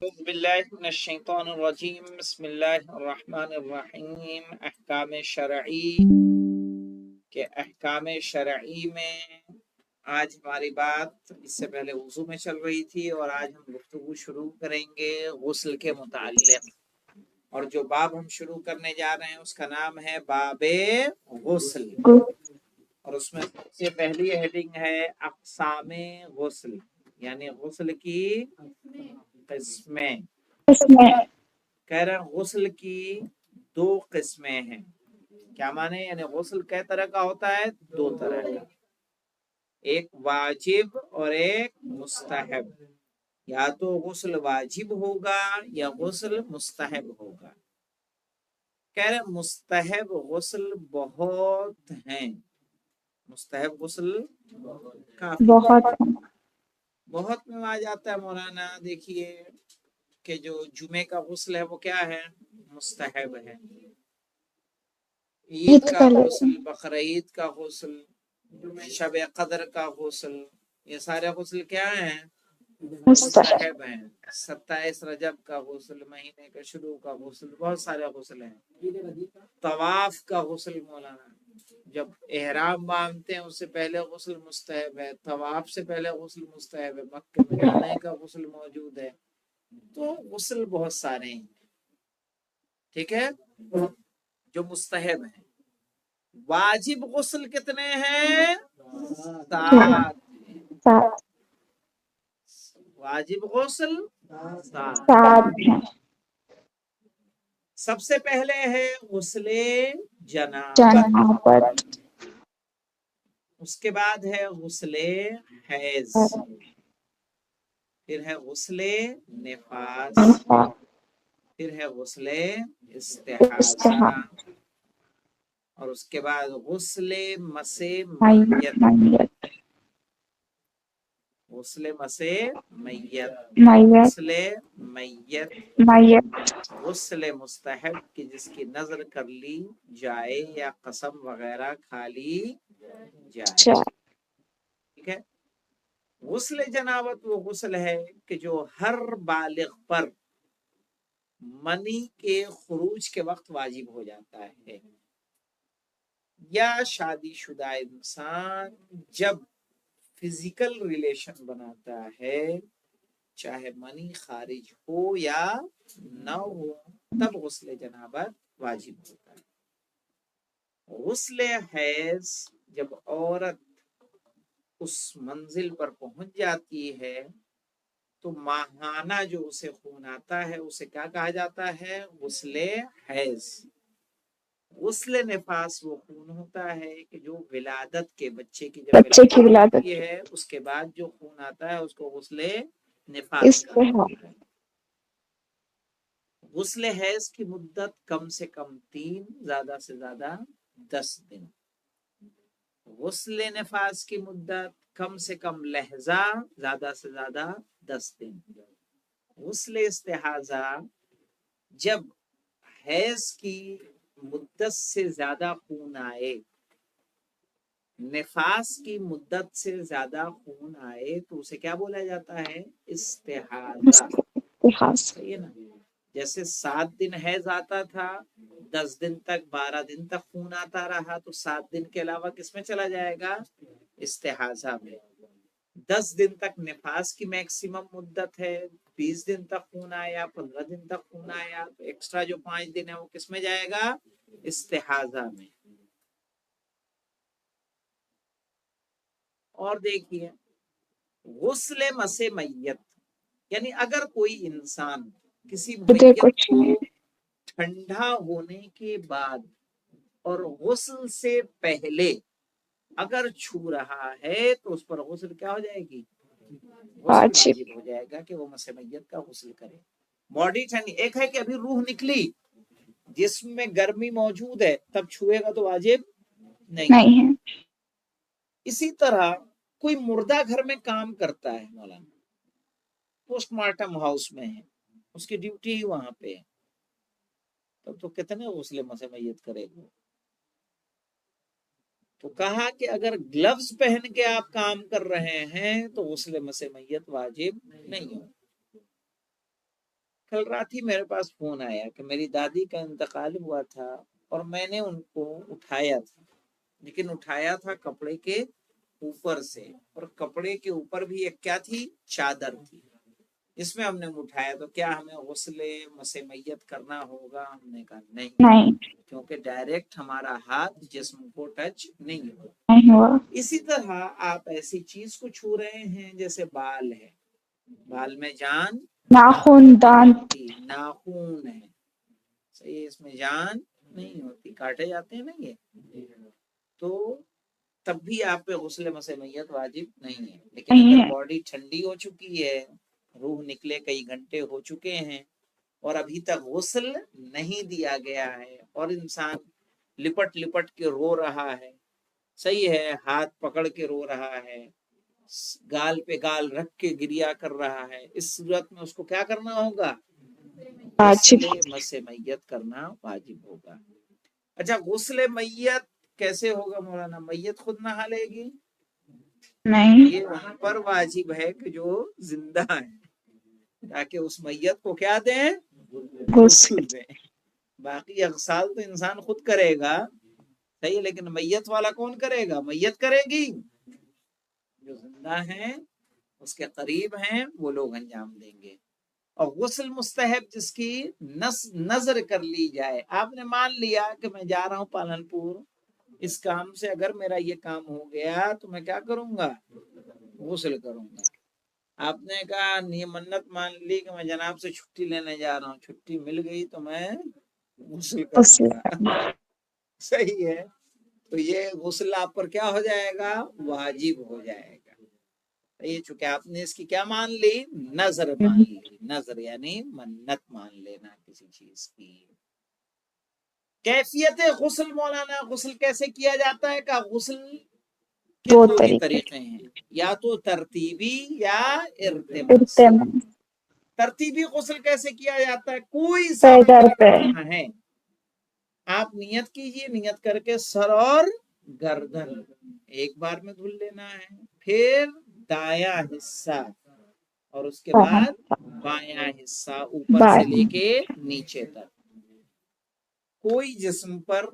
اعوذ باللہ من الشیطان الرجیم بسم اللہ الرحمن الرحیم۔ احکام شرعی کے احکام شرعی میں آج ہماری بات اس سے پہلے وضو میں چل رہی تھی، اور آج ہم گفتگو شروع کریں گے غسل کے متعلق، اور جو باب ہم شروع کرنے جا رہے ہیں اس کا نام ہے باب غسل، اور اس میں سب سے پہلی ہیڈنگ ہے اقسام غسل، یعنی غسل کی قسمیں۔ کہہ رہے ہیں غسل کی دو قسمیں ہیں۔ کیا مانے؟ یعنی غسل کئی طرح کا ہوتا ہے؟ دو طرح کا، ایک واجب اور ایک مستحب۔ یا تو غسل واجب ہوگا یا غسل مستحب ہوگا۔ کہہ رہے ہیں مستحب غسل بہت ہیں، مستحب غسل کافی بہت میں آ جاتا ہے مولانا۔ دیکھیے کہ جو جمعے کا غسل ہے وہ کیا ہے؟ مستحب ہے۔ عید کا غسل، بقرعید کا غسل، شب قدر کا غسل، یہ سارے غسل کیا ہیں؟ مستحب ہیں۔ 27 رجب کا غسل، مہینے کے شروع کا غسل، بہت سارے غسل ہیں۔ طواف کا غسل مولانا، جب احرام باندھتے ہیں اس سے پہلے غسل مستحب ہے، طواف سے پہلے غسل مستحب ہے، مکہ میں جانے کا غسل موجود ہے۔ تو غسل بہت سارے ہیں، ٹھیک ہے، جو مستحب ہیں۔ واجب غسل کتنے ہیں؟ 7۔ واجب غسل 7۔ سب سے پہلے ہے غسل جنابت، اس کے بعد ہے غسل حیض، پھر ہے غسل نفاس، پھر ہے غسل استحاضہ، اور اس کے بعد غسل مس میت، غسل مس میت، غسل میت، غسل مستحب کی جس کی نظر کر لی جائے یا قسم وغیرہ کھا لی جائے، ٹھیک ہے۔ غسل جنابت وہ غسل ہے کہ جو ہر بالغ پر منی کے خروج کے وقت واجب ہو جاتا ہے، یا شادی شدہ انسان جب فزیکل ریلیشن بناتا ہے، چاہے منی خارج ہو یا نہ ہو، تب غسل جنابت واجب ہوتا ہے۔ غسل حیض جب عورت اس منزل پر پہنچ جاتی ہے تو ماہانہ جو اسے خون آتا ہے اسے کیا کہا جاتا ہے؟ غسل حیض۔ غسل نفاس وہ خون ہوتا ہے کہ جو ولادت کے بچے کی جب ولادت ہوتی ہے اس کے بعد جو خون آتا ہے اس کو غسل نفاس کہا جاتا ہے۔ غسل حیض کی مدت کم سے کم 3، زیادہ سے زیادہ 10 دن۔ غسل نفاس کی مدت کم سے کم لحظہ، زیادہ سے زیادہ 10 دن۔ غسل استحاضہ جب حیض کی مدت سے زیادہ خون آئے، نفاس کی مدت سے زیادہ خون آئے تو اسے کیا بولا جاتا ہے؟ استحاضہ، صحیح ہے نا؟ جیسے 7 دن حیض آتا تھا، 10 دن تک 12 دن تک خون آتا رہا، تو 7 دن کے علاوہ کس میں چلا جائے گا؟ استحاضہ میں۔ 10 دن تک نفاس کی میکسیمم مدت ہے، 20 دن تک خون آیا، 15 دن تک خون آیا، تو ایکسٹرا جو 5 دن ہے وہ کس میں جائے گا؟ استحاضہ میں۔ اور دیکھیے غسل مس میت، یعنی اگر کوئی انسان کسی میت کو ٹھنڈا ہونے کے بعد اور غسل سے پہلے اگر چھو رہا ہے تو اس پر غسل کیا ہو جائے گی؟ غسل واجب ہو جائے گا کہ وہ مس میت کا غسل کرے۔ باڈی ٹھنڈی، ایک ہے کہ ابھی روح نکلی، جسم میں گرمی موجود ہے، تب چھوئے گا تو واجب نہیں ہے۔ اسی طرح کوئی مردہ گھر میں کام کرتا ہے مولانا، پوسٹ مارٹم ہاؤس میں ہے، اس کی ڈیوٹی ہی وہاں پہ ہے، تب تو کتنے غسل مس میت کرے گا؟ تو کہا کہ اگر گلوز پہن کے آپ کام کر رہے ہیں تو غسل مس میت واجب نہیں ہو۔ کل رات ہی میرے پاس فون آیا کہ میری دادی کا انتقال ہوا تھا اور میں نے ان کو اٹھایا تھا، لیکن اٹھایا تھا کپڑے کے اوپر سے، اور کپڑے کے اوپر بھی ایک کیا تھی، چادر تھی، اس میں ہم نے اٹھایا، تو کیا ہمیں غسل مس میت کرنا ہوگا؟ ہم نے کہا نہیں، کیونکہ ڈائریکٹ ہمارا ہاتھ جسم کو ٹچ نہیں ہوا۔ اسی طرح آپ ایسی چیز کو چھو رہے ہیں جیسے بال ہے، بال میں جان، ناخن، دانت، ناخون ہے، صحیح، اس میں جان نہیں ہوتی، کاٹے جاتے ہیں نا یہ، تو تب بھی آپ پہ غسل مس میت واجب نہیں ہے۔ لیکن اگر باڈی ٹھنڈی ہو چکی ہے، روح نکلے کئی گھنٹے ہو چکے ہیں اور ابھی تک غسل نہیں دیا گیا ہے، اور انسان لپٹ لپٹ کے رو رہا ہے، صحیح ہے، ہاتھ پکڑ کے رو رہا ہے، گال پہ گال رکھ کے گریا کر رہا ہے، اس صورت میں اس کو کیا کرنا ہوگا؟ غسل مس میت کرنا واجب ہوگا۔ اچھا، غسل میت کیسے ہوگا مولانا؟ میت خود نہا لے گی؟ نہیں، یہ وہاں پر واجب ہے کہ جو زندہ ہے، تاکہ اس میت کو کیا دیں؟ غسل دیں۔ باقی اغسال تو انسان خود کرے گا، صحیح، لیکن میت والا کون کرے گا؟ میت کرے گی، جو زندہ ہیں اس کے قریب ہیں وہ لوگ انجام دیں گے۔ اور غسل مستحب جس کی نظر کر لی جائے، آپ نے مان لیا کہ میں جا رہا ہوں پالن پور، اس کام سے اگر میرا یہ کام ہو گیا تو میں کیا کروں گا؟ غسل کروں گا۔ آپ نے کہا یہ منت مان لی کہ میں جناب سے چھٹی لینے جا رہا ہوں، چھٹی مل گئی تو میں غسل کروں گا، صحیح ہے، تو یہ غسل آپ پر کیا ہو جائے گا؟ واجب ہو جائے گا۔ یہ چونکہ آپ نے اس کی کیا مان لی؟ نظر مان لی، نظر یعنی منت مان لینا کسی چیز کی۔ کیفیت غسل مولانا، غسل کیسے کیا جاتا ہے؟ کہ غسل کے دو ہی طریقے ہیں، یا تو ترتیبی یا ارتماسی۔ ترتیبی غسل کیسے کیا جاتا ہے؟ کوئی سا بھی ہے، آپ نیت کیجئے، نیت کر کے سر اور گردن ایک بار میں دھل لینا ہے، پھر دایاں حصہ، اور اس کے بعد بایاں حصہ، اوپر سے لے کے نیچے تک۔ کوئی جسم پر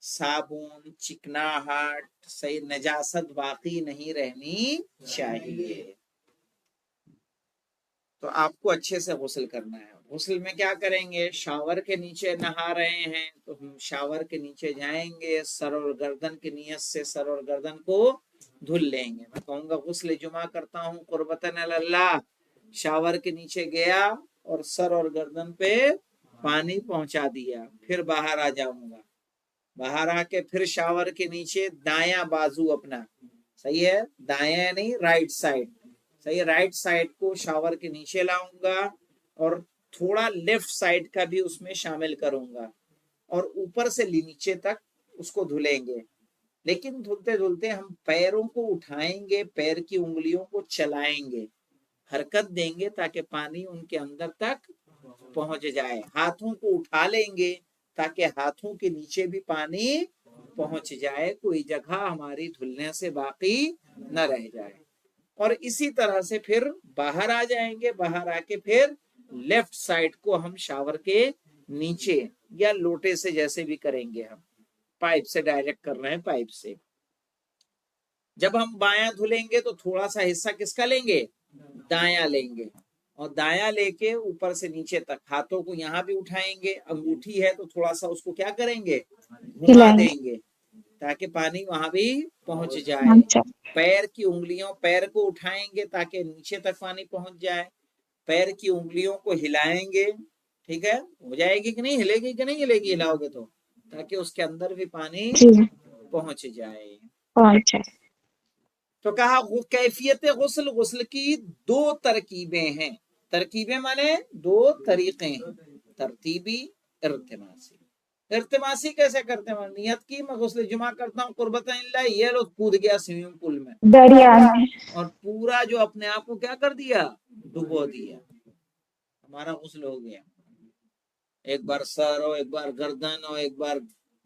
صابن، چکناہٹ، صحیح نجاست باقی نہیں رہنی چاہیے۔ تو آپ کو اچھے سے غسل کرنا ہے۔ غسل میں کیا کریں گے؟ شاور کے نیچے نہا رہے ہیں تو ہم شاور کے نیچے جائیں گے، سر اور گردن کی نیت سے سر اور گردن کو دھل لیں گے۔ میں کہوں گا غسل جمعہ کرتا ہوں قربتاً اللہ، شاور کے نیچے گیا اور سر اور گردن پہ پانی پہنچا دیا، پھر باہر آ جاؤں گا، باہر آ کے پھر شاور کے نیچے دایاں بازو اپنا، صحیح ہے، دایاں نہیں، رائٹ سائڈ، صحیح، رائٹ سائڈ کو شاور کے نیچے لاؤں گا، اور تھوڑا لیفٹ سائڈ کا بھی اس میں شامل کروں گا، اور اوپر سے نیچے تک اس کو دھلیں گے۔ لیکن دھلتے دھلتے ہم پیروں کو اٹھائیں گے، پیر کی انگلیوں کو چلائیں گے، حرکت دیں گے تاکہ پانی ان کے اندر تک پہنچ جائے، ہاتھوں کو اٹھا لیں گے تاکہ ہاتھوں کے نیچے بھی پانی پہنچ جائے، کوئی جگہ ہماری دھلنے سے باقی نہ رہ جائے۔ اور اسی طرح سے پھر باہر آ جائیں گے، باہر آ کے پھر لیفٹ سائڈ کو ہم شاور کے نیچے یا لوٹے سے جیسے بھی کریں گے، ہم پائپ سے ڈائریکٹ کر رہے ہیں، پائپ سے۔ جب ہم بایاں دھلیں گے تو تھوڑا سا حصہ کس کا لیں گے؟ دایاں لیں گے، اور دایاں لے کے اوپر سے نیچے تک ہاتھوں کو یہاں بھی اٹھائیں گے، انگوٹھی ہے تو تھوڑا سا اس کو کیا کریں گے؟ گھما دیں گے تاکہ پانی وہاں بھی پہنچ جائے۔ پیر کی انگلیوں، پیر کو اٹھائیں گے تاکہ نیچے تک پانی پہنچ جائے، پیر کی انگلیوں کو ہلائیں گے، ٹھیک ہے، ہو جائے گی کہ نہیں، ہلے گی کہ نہیں ہلے گی؟ ہلاؤ گے تو، تاکہ اس کے اندر بھی پانی پہنچ جائے۔ تو کہا کیفیت غسل، غسل کی دو ترکیبیں ہیں، ترکیبیں مانے دو طریقے ہیں، ترتیبی، ارتماسی۔ ارتماسی کیسے کرتے ہیں؟ نیت کی میں غسل جمعہ کرتا ہوں قربتاً اللہ، یہ لوگ کود گیا سوئمنگ پول میں، دریا میں، اور پورا جو اپنے آپ کو کیا کر دیا؟ ڈبو دیا، ہمارا غسل ہو گیا۔ ایک بار سر ہو، ایک بار گردن ہو، ایک بار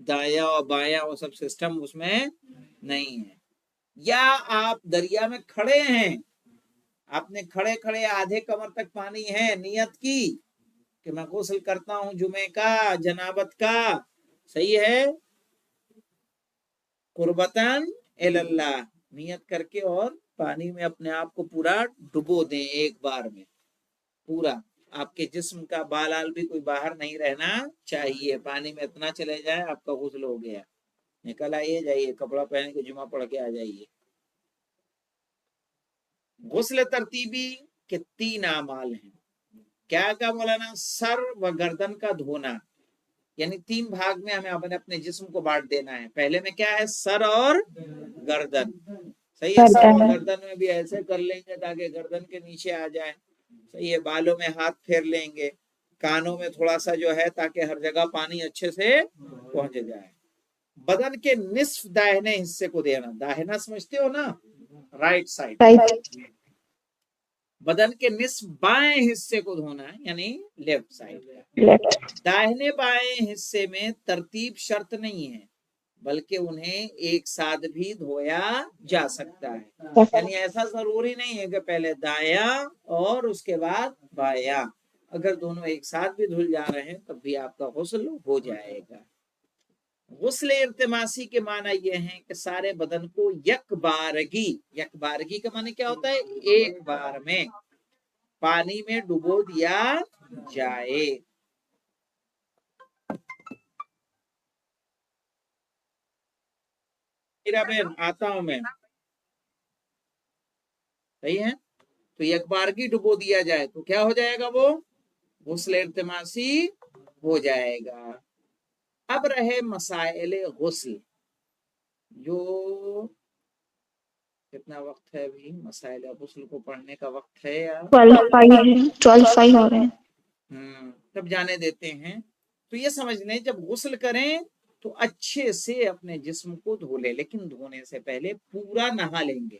دایاں اور بایاں، وہ سب سسٹم اس میں نہیں ہے۔ یا آپ دریا میں کھڑے ہیں، آپ نے کھڑے کھڑے آدھے کمر تک پانی ہے، نیت کی کہ میں غسل کرتا ہوں جمعے کا جنابت کا، صحیح ہے، قربتاً اللہ، نیت کر کے اور پانی میں اپنے آپ کو پورا ڈبو دیں ایک بار میں پورا، آپ کے جسم کا بالال بھی کوئی باہر نہیں رہنا چاہیے، پانی میں اتنا چلے جائے آپ کا غسل ہو گیا، نکل آئیے جائیے کپڑا پہن کے جمعہ پڑھ کے آ جائیے۔ غسل ترتیبی کے 3 اعمال ہیں، کیا مولانا؟ سر و گردن کا دھونا، یعنی 3 بھاگ میں ہمیں اپنے جسم کو بانٹ دینا ہے، پہلے میں کیا ہے؟ سر اور گردن، صحیح ہے، سر اور گردن میں بھی ایسے کر لیں گے تاکہ گردن کے نیچے آ جائے، صحیح ہے، بالوں میں ہاتھ پھیر لیں گے، کانوں میں تھوڑا سا جو ہے تاکہ ہر جگہ پانی اچھے سے پہنچ جائے۔ بدن کے نصف داہنے حصے کو دینا، داہنا سمجھتے ہو نا، رائٹ سائڈ، بدن کے نصف بائیں حصے کو دھونا ہے، یعنی لیفٹ سائڈ۔ داہنے بائیں حصے میں ترتیب شرط نہیں ہے، بلکہ انہیں ایک ساتھ بھی دھویا جا سکتا ہے، یعنی ایسا ضروری نہیں ہے کہ پہلے دایاں اور اس کے بعد بایاں، اگر دونوں ایک ساتھ بھی دھل جا رہے ہیں تب بھی آپ کا غسل ہو جائے گا۔ غسل ارتماسی کے معنی یہ ہیں کہ سارے بدن کو یک بارگی کا معنی کیا ہوتا ہے؟ ایک بار میں پانی میں ڈبو دیا جائے۔ بہن آتا ہوں میں، صحیح ہے، تو یک بارگی ڈبو دیا جائے تو کیا ہو جائے گا؟ وہ غسل ارتماسی ہو جائے گا۔ اب رہے مسائل غسل، جو کتنا وقت ہے ابھی مسائل غسل کو پڑھنے کا وقت ہے یا 12 ہو رہے ہیں؟ تب جانے دیتے ہیں۔ تو یہ سمجھ لیں جب غسل کریں تو اچھے سے اپنے جسم کو دھو لیں، لیکن دھونے سے پہلے پورا نہا لیں گے،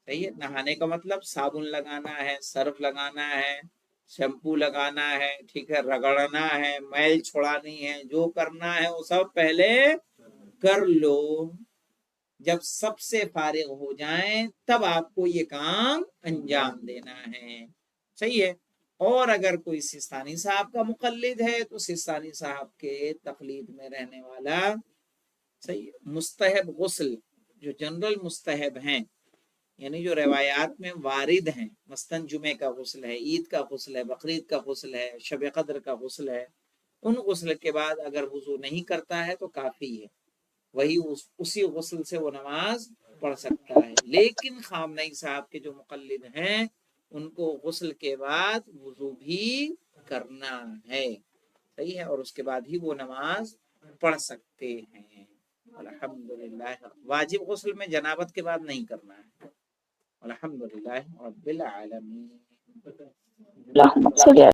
صحیح ہے، نہانے کا مطلب صابن لگانا ہے، سرف لگانا ہے، شیمپو لگانا ہے، ٹھیک ہے، رگڑنا ہے، میل چھڑانی ہے، جو کرنا ہے وہ سب پہلے کر لو، جب سب سے فارغ ہو جائیں تب آپ کو یہ کام انجام دینا ہے، صحیح ہے۔ اور اگر کوئی سستانی صاحب کا مقلد ہے تو سستانی صاحب کے تقلید میں رہنے والا، صحیح، مستحب غسل جو جنرل مستحب ہیں، یعنی جو روایات میں وارد ہیں، مثلاً جمعے کا غسل ہے، عید کا غسل ہے، بقرعید کا غسل ہے، شب قدر کا غسل ہے، ان غسل کے بعد اگر وضو نہیں کرتا ہے تو کافی ہے، وہی اسی غسل سے وہ نماز پڑھ سکتا ہے۔ لیکن خامنئی صاحب کے جو مقلد ہیں ان کو غسل کے بعد وضو بھی کرنا ہے، صحیح ہے، اور اس کے بعد ہی وہ نماز پڑھ سکتے ہیں، الحمدللہ۔ واجب غسل میں جنابت کے بعد نہیں کرنا ہے، الحمدللہ رب العالمین۔